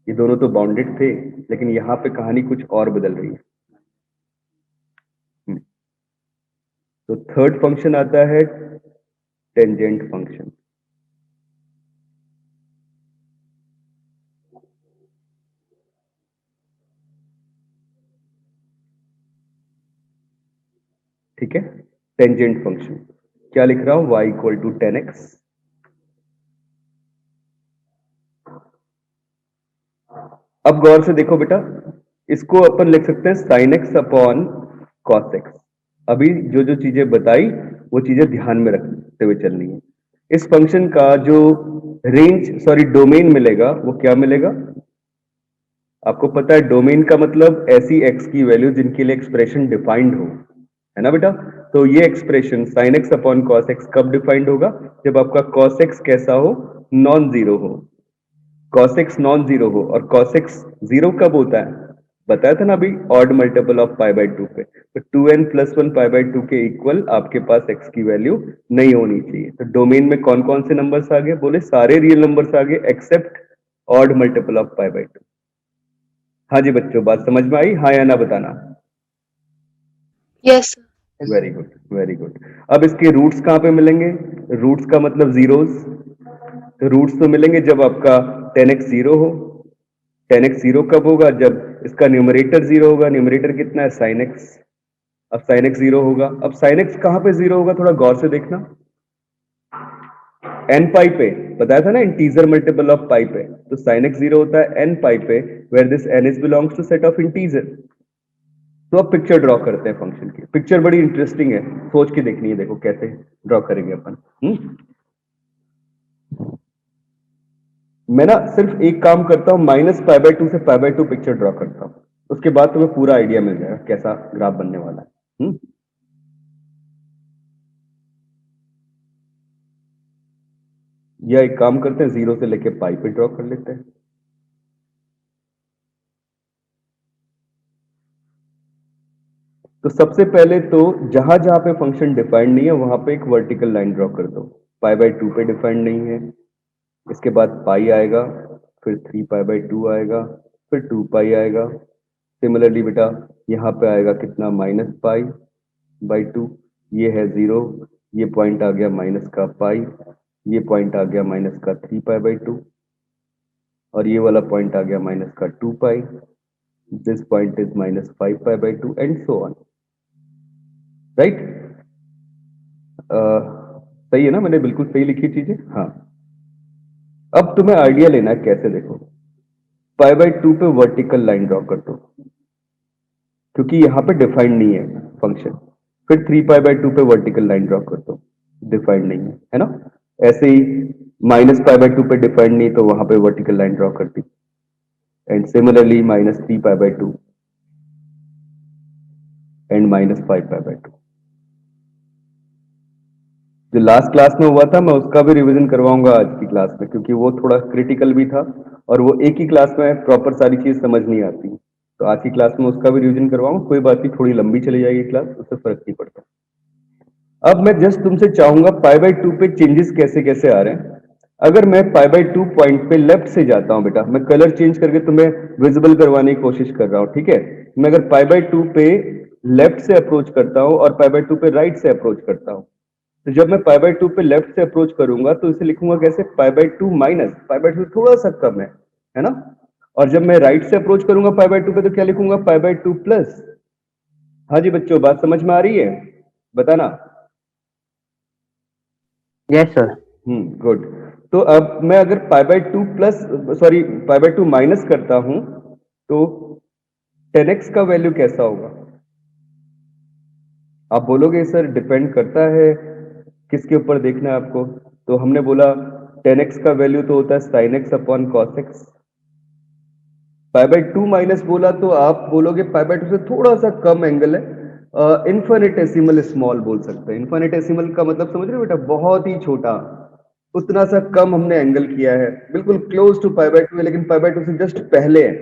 ये दोनों तो बाउंडेड थे, लेकिन यहाँ पे कहानी कुछ और बदल रही है। तो थर्ड फंक्शन आता है टेंजेंट फंक्शन। ठीक है, टेंजेंट फंक्शन क्या लिख रहा हूं, y इक्वल टू 10x। अब गौर से देखो बेटा, इसको अपन लिख सकते हैं sign x upon cos x. अभी जो जो चीजें बताई वो चीजें ध्यान में रखते हुए चलनी है। इस फंक्शन का जो डोमेन मिलेगा वो क्या मिलेगा, आपको पता है डोमेन का मतलब ऐसी एक्स की वैल्यू जिनके लिए एक्सप्रेशन डिफाइंड हो, है ना बेटा। तो ये expression sign x upon cos x कब डिफाइंड होगा, जब आपका कॉस एक्स कैसा हो, नॉन जीरो हो। cos x नॉन जीरो हो, और cos x जीरो कब होता है, बताया था ना अभी, odd multiple of pi by to पे। तो 2n plus one pi by to के इक्वल आपके पास x की वैल्यू नहीं होनी चाहिए। तो डोमेन में कौन कौन से नंबर्स आ गए, बोले सारे रियल नंबर्स आ गए except odd multiple of pi by two. हाँ जी बच्चों, बात समझ में आई, हाँ या ना बताना। Yes sir. Very good, very good. अब इसके रूट्स कहाँ पे मिलेंगे, रूट्स का मतलब जीरोस। तो रूट्स तो मिलेंगे जब आपका 10x जीरो हो। 10x जीरो कब होगा, जब इसका न्यूमरेटर जीरो होगा। न्यूमरेटर कितना है, साइन एक्स। अब साइन एक्स जीरो होगा। अब साइन एक्स कहां पे जीरो होगा, थोड़ा गौर से देखना, एन पाई पे। बताया था ना इंटीजर मल्टीपल ऑफ पाई पे, तो साइन एक्स जीरो होता है एन पाई पे, where this n is belongs to set of integer. तो अब पिक्चर ड्रॉ करते हैं फंक्शन की। पिक्चर बड़ी इंटरेस्टिंग है, सोच के देखनी है, देखो कैसे ड्रॉ करेंगे अपन। मैं ना सिर्फ एक काम करता हूं, माइनस पाई बाई टू से पाई बाई टू पिक्चर ड्रॉ करता हूं, उसके बाद तुम्हें पूरा आइडिया मिल जाएगा कैसा ग्राफ बनने वाला है। या एक काम करते हैं, जीरो से लेके पाई पे ड्रॉ कर लेते हैं। तो सबसे पहले तो जहां जहां पे फंक्शन डिफाइंड नहीं है वहां पे एक वर्टिकल लाइन ड्रॉ कर दो। पाई बाई टू पे डिफाइंड नहीं है, इसके बाद पाई आएगा, फिर 3 पाई बाई टू आएगा, फिर 2 पाई आएगा। सिमिलरली बेटा यहाँ पे आएगा कितना, -पाई/2। ये है जीरो, ये पॉइंट आ गया माइनस का पाई, ये पॉइंट आ गया माइनस का 3 पाई बाई टू, और ये वाला पॉइंट आ गया माइनस का 2 पाई। दिस पॉइंट इज -5 पाई/2 एंड सो ऑन, राइट। सही है ना, मैंने बिल्कुल सही लिखी चीजें, हाँ। अब तुम्हें आइडिया लेना है कैसे, देखो पाई/2 पे वर्टिकल लाइन ड्रॉ कर दो, क्योंकि यहाँ पे डिफाइंड नहीं है फंक्शन। फिर 3 पाई/2 पे वर्टिकल लाइन ड्रॉ कर दो, डिफाइंड नहीं है ना। ऐसे ही -पाई/2 पे डिफाइंड नहीं, तो वहां पे वर्टिकल लाइन ड्रॉ कर दी। एंड सिमिलरली -3 पाई/2 एंड -5 पाई/2। जो लास्ट क्लास में हुआ था मैं उसका भी रिवीजन करवाऊंगा आज की क्लास में, क्योंकि वो थोड़ा क्रिटिकल भी था, और वो एक ही क्लास में प्रॉपर सारी चीज समझ नहीं आती। तो आज की क्लास में उसका भी रिवीजन करवाऊंगा, कोई बात नहीं, थोड़ी लंबी चली जाएगी क्लास, उससे फर्क नहीं पड़ता। अब मैं जस्ट तुमसे चाहूंगा पाई/2 पे चेंजेस कैसे कैसे आ रहे हैं। अगर मैं पाई/2 पॉइंट पे लेफ्ट से जाता हूं बेटा, मैं कलर चेंज करके तुम्हें विजिबल करवाने की कोशिश कर रहा हूं, ठीक है। मैं अगर पाई/2 पे लेफ्ट से अप्रोच करता हूं और पाई/2 पे राइट से अप्रोच करता हूं, तो जब मैं पाई/2 पे लेफ्ट से अप्रोच करूंगा तो इसे लिखूंगा कैसे, पाई/2 माइनस, पाई/2 थोड़ा सा कम है ना। और जब मैं राइट से अप्रोच करूंगा पाई/2 पे तो क्या लिखूंगा, पाई/2 प्लस। हाँ जी बच्चों, बात समझ में आ रही है, बताना। Yes sir. गुड। तो अब मैं अगर पाई/2 प्लस, सॉरी पाई/2 माइनस करता हूं, तो 10x का वैल्यू कैसा होगा। आप बोलोगे सर डिपेंड करता है किसके ऊपर देखना है आपको, तो हमने बोला 10x का वैल्यू तो होता है sine x upon cos x. पाई/2 माइनस बोला तो आप बोलोगे पाई/2 से थोड़ा सा कम एंगल है, इन्फिनिटेसिमल स्मॉल बोल सकते हैं। इन्फिनिटेसिमल का मतलब समझ रहे हो बेटा, बहुत ही छोटा, उतना सा कम हमने एंगल किया है, बिल्कुल क्लोज टू पाई/2 है, लेकिन पाई/2 से जस्ट पहले है।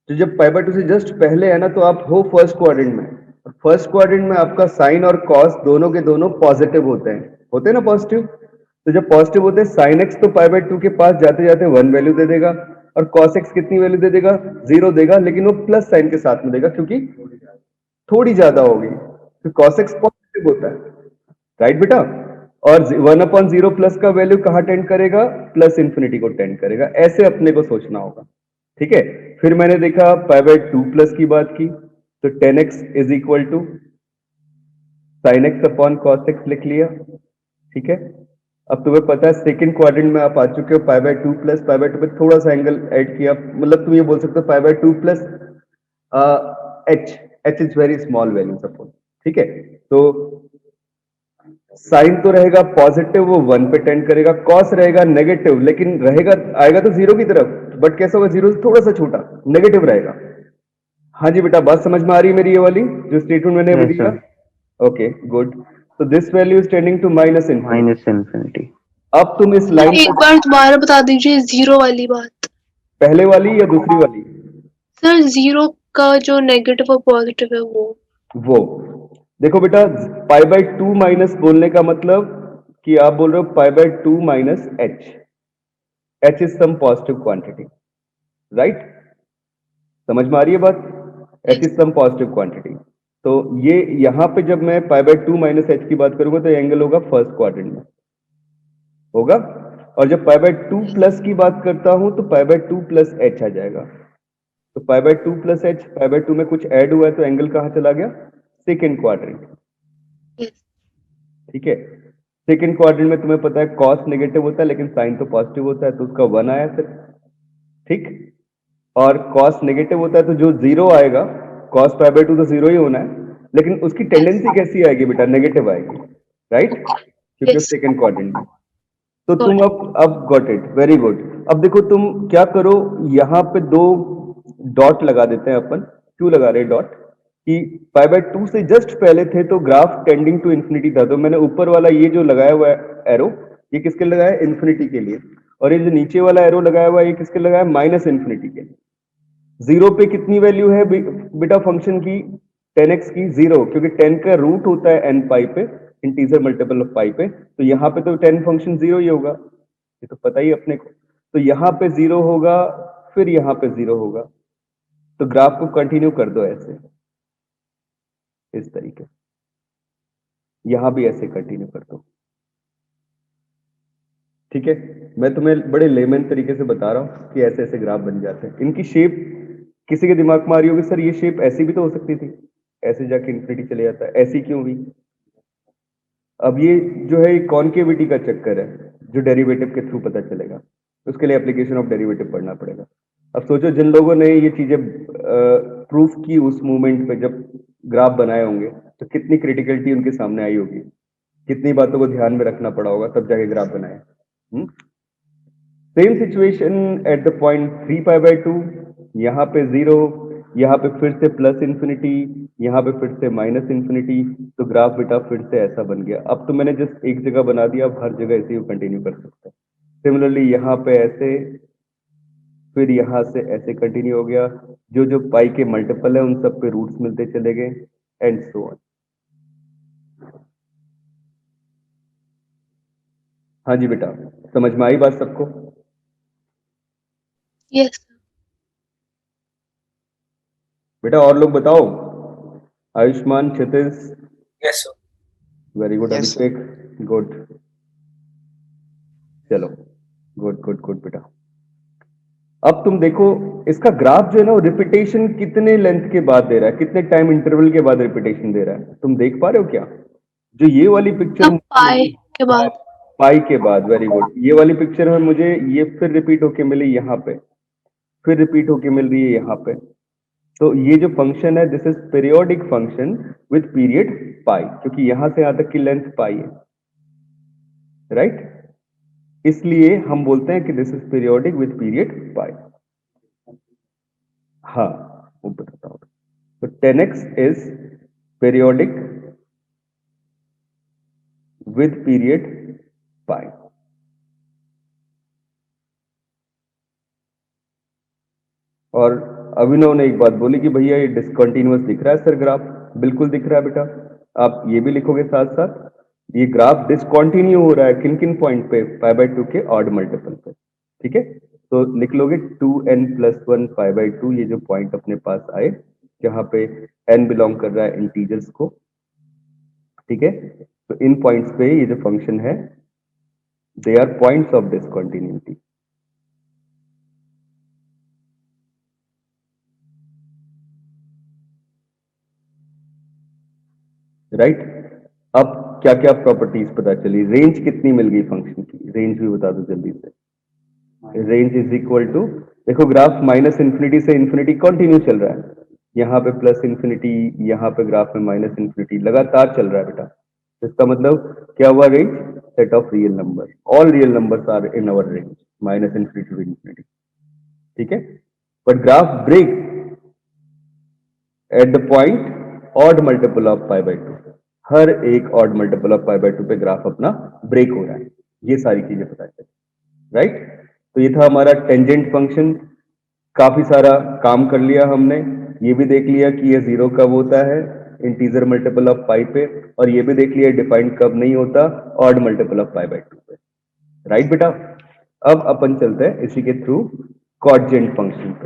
तो जब पाई/2 से जस्ट पहले है ना, तो आप हो फर्स्ट क्वाड्रेंट में। फर्स्ट क्वाड्रेंट में आपका साइन और कॉस दोनों के दोनों पॉजिटिव होते हैं ना पॉजिटिव। तो जब पॉजिटिव होते हैं साइन एक्स तो पाई/2 के पास जाते जाते 1 वैल्यू दे देगा, और cos x कितनी वैल्यू दे देगा, 0 देगा, लेकिन वो प्लस साइन के साथ में देगा क्योंकि थोड़ी ज्यादा होगी, तो cos x पॉजिटिव होता है, राइट बेटा। और 1/0 प्लस का वैल्यू कहाँ टेंड करेगा, प्लस इंफिनिटी को टेंड करेगा, ऐसे अपने को सोचना होगा, ठीक है। फिर मैंने देखा π/2 प्लस की बात की, तो 10x is equal to sin x upon cos x लिख लिया, ठीक है। अब तुम्हें पता है सेकंड क्वाड्रेंट में आप आ चुके हो, π/2 प्लस π/2 पे थोड़ा सा एंगल ऐड किया, मतलब तुम ये बोल सकते हो π/2 plus h is very small value suppose, ठीक है। तो साइन तो रहेगा पॉजिटिव, वो 1 पे टेंड करेगा, कॉस रहेगा नेगेटिव, लेकिन रहेगा आएगा तो 0 की तरफ, बट कैसा होगा, 0 से थोड़ा सा छोटा, नेगेटिव रहेगा। हाँ जी बेटा, बात समझ में आ रही है मेरी, ये वाली जो स्टेटमेंट मैंने अभी दिया, ओके गुड। तो this value is tending to minus infinity. अब तुम इस लाइन एक बार दोबारा बता दीजिए जीरो वाली बात। पहले वाली या दूसरी वाली? सर जीरो का जो नेगेटिव और पॉजिटिव है वो देखो बेटा, π/2 माइनस बोलने का मतलब कि आप बोल रहे हो π/2 minus h is some positive quantity, right? समझ में आ रही है बात? h is some positive quantity. तो ये यहां पे जब मैं π/2 माइनस h की बात करूंगा तो एंगल होगा फर्स्ट क्वाड्रेंट में होगा, और जब π/2 प्लस की बात करता हूं तो π/2 प्लस h आ जाएगा। तो π/2 प्लस h, π/2 में कुछ ऐड हुआ है तो एंगल कहां चला गया, सेकेंड क्वाड्रेंट, ठीक है। सेकेंड क्वाड्रेंट में तुम्हें पता है कॉस नेगेटिव होता है लेकिन साइन तो पॉजिटिव होता है, तो उसका 1 आया फिर, ठीक। और कॉस नेगेटिव होता है तो जो 0 आएगा, कॉस π/2 तो 0 ही होना है, लेकिन उसकी टेंडेंसी कैसी आएगी बेटा, नेगेटिव आएगी, राइट, क्योंकि सेकेंड क्वाड्रेंट में। तो तुम अब गॉट इट, वेरी गुड। अब देखो तुम क्या करो, यहां पे 2 डॉट लगा देते हैं अपन। क्यों लगा रहे डॉट, कि π/2 से जस्ट पहले थे तो ग्राफ टेंडिंग टू इंफिनिटी था, तो मैंने ऊपर वाला ये जो लगाया हुआ है एरो, ये किसके लगाया है, इंफिनिटी के लिए, और ये जो नीचे वाला एरो लगाया हुआ है ये किसके लगाया है, माइनस इंफिनिटी के लिए। 0 पे कितनी वैल्यू है बेटा फंक्शन की, 10x की 0, क्योंकि 10 का रूट होता है n पाई पे, इंटीजर मल्टीपल ऑफ पाई पे, तो यहाँ पे तो 10 फंक्शन 0 ही होगा, ये तो पता ही अपने को। तो यहाँ पे 0 होगा, फिर यहाँ पे 0 होगा, तो ग्राफ को कंटिन्यू कर दो ऐसे, इस तरीके से यहां भी ऐसे कंटिन्यू कर दो, ठीक है। मैं तुम्हें बड़े लेमन तरीके से बता रहा हूं कि ऐसे ऐसे ग्राफ बन जाते हैं। इनकी शेप किसी के दिमाग में आ रही होगी, सर ये शेप ऐसी भी तो हो सकती थी, ऐसे जाके इंफिनिटी चले जाता है, ऐसी क्यों हुई? अब ये जो है कॉन्केविटी का चक्कर है, जो डेरिवेटिव के थ्रू पता चलेगा, उसके लिए एप्लीकेशन ऑफ डेरिवेटिव पढ़ना पड़ेगा। अब सोचो जिन लोगों ने ये चीजें प्रूफ की उस मोमेंट पे जब ग्राफ बनाए होंगे, तो कितनी क्रिटिकलिटी उनके सामने आई होगी, कितनी बातों को ध्यान में रखना पड़ा होगा तब जाके ग्राफ बनाए। Same situation at the point 3π/2, यहाँ पे 0, यहाँ पे फिर से प्लस इंफिनिटी, यहाँ पे फिर से माइनस इंफिनिटी, तो ग्राफ बेटा फिर से ऐसा बन गया। अब तो मैंने जस्ट एक जगह बना दिया, अब हर जगह ऐसे ही कंटिन्यू कर सकते हैं। सिमिलरली यहाँ पे ऐसे, फिर यहाँ से ऐसे कंटिन्यू हो गया, जो जो पाई के मल्टीपल है उन सब पे रूट्स मिलते चले गए, एंड सो ऑन। हाँ जी बेटा, समझ में आई बात सबको? यस बेटा और लोग बताओ, Ayushman, Kshitij? Yes sir. Very good Yes, sir. Abhishek, good, चलो गुड गुड गुड बेटा। अब तुम देखो इसका ग्राफ जो है ना, रिपीटेशन कितने लेंथ के बाद दे रहा है, कितने टाइम इंटरवल के बाद रिपीटेशन दे रहा है, तुम देख पा रहे हो क्या? जो ये वाली पिक्चर पाई के बाद, पाई के बाद, वेरी गुड। ये वाली पिक्चर में मुझे ये फिर रिपीट होके मिली यहाँ पे, फिर रिपीट होके मिल रही है यहाँ पे, तो ये जो फंक्शन है this is periodic function with period pi, क्योंकि यहां से यहां तक की लेंथ पाई है, राइट? इसलिए हम बोलते हैं कि this is periodic with period pi. हाँ वो बताता हूं, तो 10x is periodic with period pi. और अभिनव ने एक बात बोली कि भैया ये डिसकंटिन्यूअस दिख रहा है सर ग्राफ, बिल्कुल दिख रहा है बेटा, आप ये भी लिखोगे साथ साथ, ये ग्राफ डिसकंटिन्यू हो रहा है किन किन पॉइंट पे, π/2 के ऑड मल्टीपल पे, ठीक है। तो लिख लोगे 2n+1 π/2, ये जो पॉइंट अपने पास आए जहां पे n बिलोंग कर रहा है इंटीजर्स को, ठीक है। तो इन पॉइंट्स पे ये जो फंक्शन है, they are points of discontinuity. Right. अब क्या क्या प्रॉपर्टीज पता चली, रेंज कितनी मिल गई फंक्शन की, रेंज भी बता दो जल्दी से। रेंज इज इक्वल टू, देखो ग्राफ माइनस इन्फिनिटी से इन्फिनिटी कंटिन्यू चल रहा है, यहाँ पे प्लस इन्फिनिटी, यहाँ पे ग्राफ में माइनस इन्फिनिटी लगातार चल रहा है बेटा। तो इसका मतलब क्या हुआ, range set of real number, all real numbers are in our range minus infinity to infinity, ठीक है। But graph break at the point odd multiple of π/2, हर एक ऑड मल्टीपल ऑफ π/2 पे ग्राफ अपना ब्रेक हो रहा है, ये सारी चीजें पता चली, राइट। तो ये था हमारा टेंजेंट फंक्शन, काफी सारा काम कर लिया हमने, ये भी देख लिया कि ये जीरो कब होता है इंटीजर मल्टीपल ऑफ पाई पे, और ये भी देख लिया डिफाइंड कब नहीं होता ऑड मल्टीपल ऑफ π/2 पे, राइट बेटा। अब अपन चलते हैं इसी के थ्रू कॉटजेंट फंक्शन पे।